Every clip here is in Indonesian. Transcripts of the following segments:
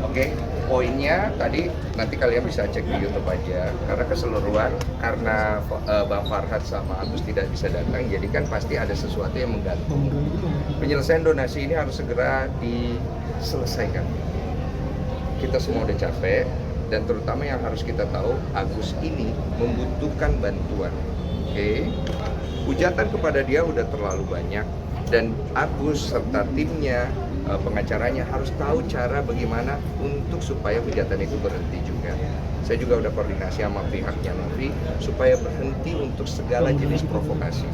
Oke, poinnya tadi nanti kalian bisa cek di YouTube aja. Karena keseluruhan, karena Bang Farhad sama Agus tidak bisa datang, jadi kan pasti ada sesuatu yang menggantung. Penyelesaian donasi ini harus segera diselesaikan. Kita semua udah capek, dan terutama yang harus kita tahu, Agus ini membutuhkan bantuan. Oke, hujatan kepada dia udah terlalu banyak, dan Agus serta timnya, pengacaranya harus tahu cara bagaimana untuk supaya hujatan itu berhenti juga. Saya juga udah koordinasi sama pihaknya Novi supaya berhenti untuk segala jenis provokasi.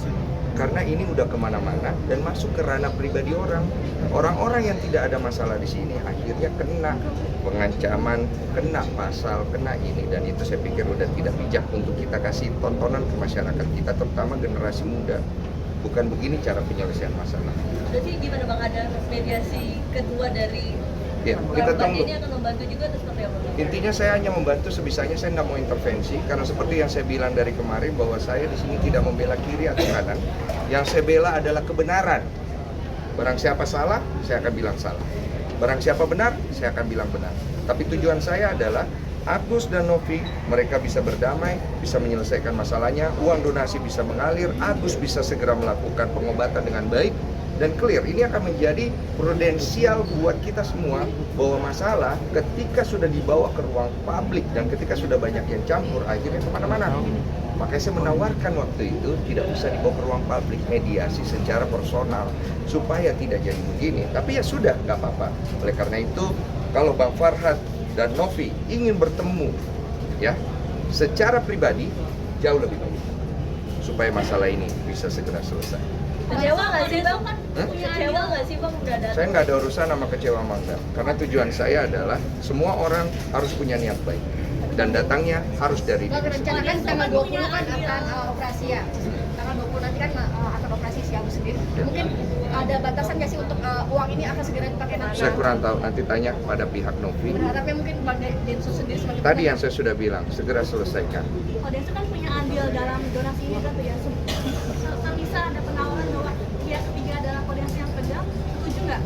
Karena ini udah kemana-mana dan masuk ke ranah pribadi orang. Orang-orang yang tidak ada masalah di sini akhirnya kena pengancaman, kena pasal, kena ini, dan itu saya pikir udah tidak bijak untuk kita kasih tontonan ke masyarakat kita, terutama generasi muda. Bukan begini cara penyelesaian masalah. Jadi gimana Bang, ada mediasi kedua dari kita tunggu. Ini akan membantu juga atau seperti apa? Intinya saya hanya membantu sebisanya, saya nggak mau intervensi karena seperti yang saya bilang dari kemarin bahwa saya di sini tidak membela kiri atau kanan. Yang saya bela adalah kebenaran. Barang siapa salah, saya akan bilang salah. Barang siapa benar, saya akan bilang benar. Tapi tujuan saya adalah Agus dan Novi, mereka bisa berdamai, bisa menyelesaikan masalahnya, uang donasi bisa mengalir, Agus bisa segera melakukan pengobatan dengan baik dan clear. Ini akan menjadi prudensial buat kita semua bahwa masalah ketika sudah dibawa ke ruang publik dan ketika sudah banyak yang campur, akhirnya kemana-mana. Makanya saya menawarkan waktu itu tidak bisa dibawa ke ruang publik, mediasi secara personal supaya tidak jadi begini. Tapi ya sudah, nggak apa-apa. Oleh karena itu, kalau Bang Farhad dan Novi ingin bertemu ya secara pribadi jauh lebih baik supaya masalah ini bisa segera selesai. Kecewa nggak sih Bang? Kecewa nggak sih Bang udah datang? Saya nggak ada urusan sama kecewa Mangga, karena tujuan saya adalah semua orang harus punya niat baik dan datangnya harus dari Bang, diri sendiri. rencana kan tanggal 20 kan akan operasi ya. Tanggal 20 nanti kan akan operasi si Agus sendiri. Mungkin ada batasan nggak sih untuk uang ini akan segera dipakai nanti? Saya kurang tahu, nanti tanya pada pihak Novi. Berharapnya mungkin Bang Densus sendiri sebagai Tadi yang saya sudah bilang, segera selesaikan. Oh, Densus kan punya andil dalam donasi ini kan tuh ya. Kalau bisa ada penawaran bahwa pihak ketiga adalah koordinasi yang pegang, setuju nggak?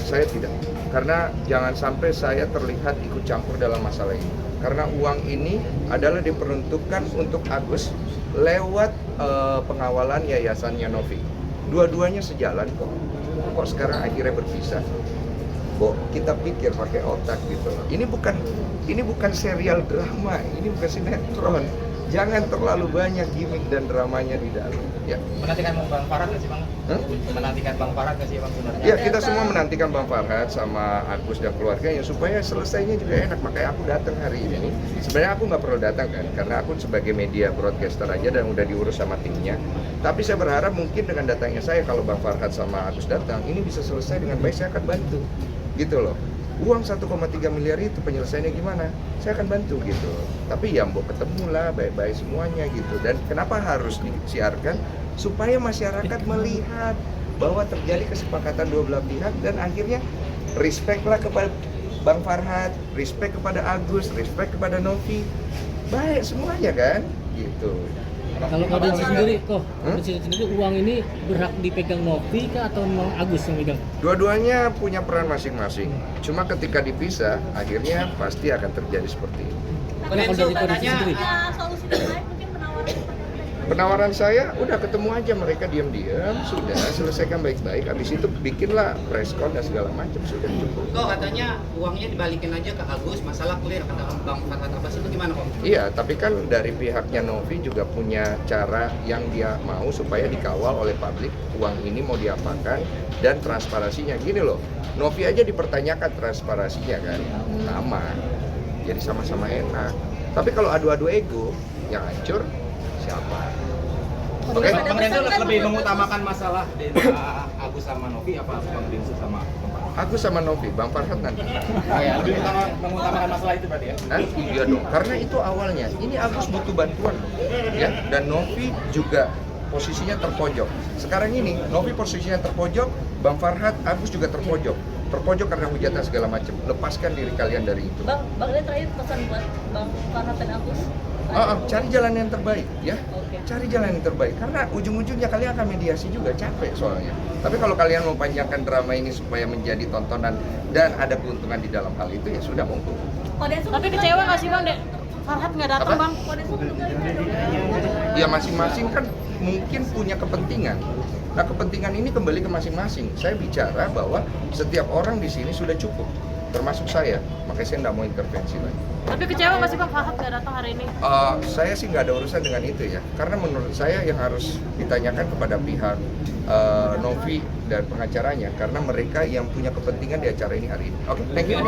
Saya tidak, karena jangan sampai saya terlihat ikut campur dalam masalah ini. Karena uang ini adalah diperuntukkan untuk Agus lewat pengawalan yayasannya Novi. Dua-duanya sejalan kok. Kok sekarang akhirnya berpisah? Kok kita pikir pakai otak gitu. Ini bukan serial drama, ini bukan sinetron. Jangan terlalu banyak gimmick dan dramanya di dalam. Ya. Menantikan Bang Farhad nggak sih Bang? Menantikan Bang Farhad nggak sih Bang sebenarnya? Ya, kita semua menantikan Bang Farhad sama Agus dan keluarganya supaya selesainya juga enak. Makanya aku datang hari ini. Sebenarnya aku nggak perlu datang kan, karena aku sebagai media broadcaster aja dan udah diurus sama timnya. Tapi saya berharap mungkin dengan datangnya saya, kalau Bang Farhad sama Agus datang, ini bisa selesai dengan baik, saya akan bantu. Gitu loh. Uang 1,3 miliar itu penyelesaiannya gimana? Saya akan bantu gitu. Tapi ya mbok ketemu lah baik-baik semuanya gitu. Dan kenapa harus disiarkan? Supaya masyarakat melihat bahwa terjadi kesepakatan dua belah pihak dan akhirnya respect lah kepada Bang Farhad, respect kepada Agus, respect kepada Novi. Baik semuanya kan? Gitu. Kalau Densus sendiri, Densus sendiri uang ini berhak dipegang Novi kah atau memang Agus yang megang? Dua-duanya punya peran masing-masing. Cuma ketika dipisah, akhirnya pasti akan terjadi seperti ini. Nah, kalau dari Densus sendiri, Ya, solusi terbaik mungkin penawaran seperti tadi. Penawaran saya udah ketemu aja mereka diam-diam, sudah selesaikan baik-baik. Habis itu bikinlah preskon dan segala macam, sudah cukup. Kok katanya uangnya dibalikin aja ke Agus, masalah clear kata Bang Farhad Abbas, itu gimana kok? Iya, tapi kan dari pihaknya Novi juga punya cara yang dia mau supaya dikawal oleh publik. Uang ini mau diapakan dan transparansinya. Gini loh, Novi aja dipertanyakan transparansinya kan, sama. Jadi sama-sama enak. Tapi kalau adu-adu ego, yang hancur siapa? Oke? Bang Densus lebih mengutamakan masalah Agus sama Novi apa Bang Densus sama Bang Farhad? Agus sama Novi, Bang Farhad nanti. Oh ya, lebih mengutamakan masalah itu berarti ya? Nah, iya dong, karena itu awalnya. Ini Agus butuh bantuan, ya. Dan Novi juga posisinya terpojok. Sekarang ini Novi posisinya terpojok, Bang Farhad, Agus juga terpojok. Terpojok karena hujatan segala macam. Lepaskan diri kalian dari itu. Bang, ini terakhir pesan buat Bang Farhad dan Agus. Cari jalan yang terbaik ya. Cari jalan yang terbaik karena ujung-ujungnya kalian akan mediasi juga, capek soalnya. Tapi kalau kalian mau panjangkan drama ini supaya menjadi tontonan dan ada keuntungan di dalam hal itu ya sudah monggo. Tapi kecewa nggak sih bang, Dek? Farhad nggak datang Apa? bang. Ya masing-masing kan mungkin punya kepentingan. Nah kepentingan ini kembali ke masing-masing. Saya bicara bahwa setiap orang di sini sudah cukup, termasuk saya. Makanya saya nggak mau intervensi lagi. Tapi kecewa nggak sih bang Farhad nggak datang hari ini? Saya sih nggak ada urusan dengan itu ya. Karena menurut saya yang harus ditanyakan kepada pihak Novi dan pengacaranya. Karena mereka yang punya kepentingan di acara ini hari ini. Oke, thank you.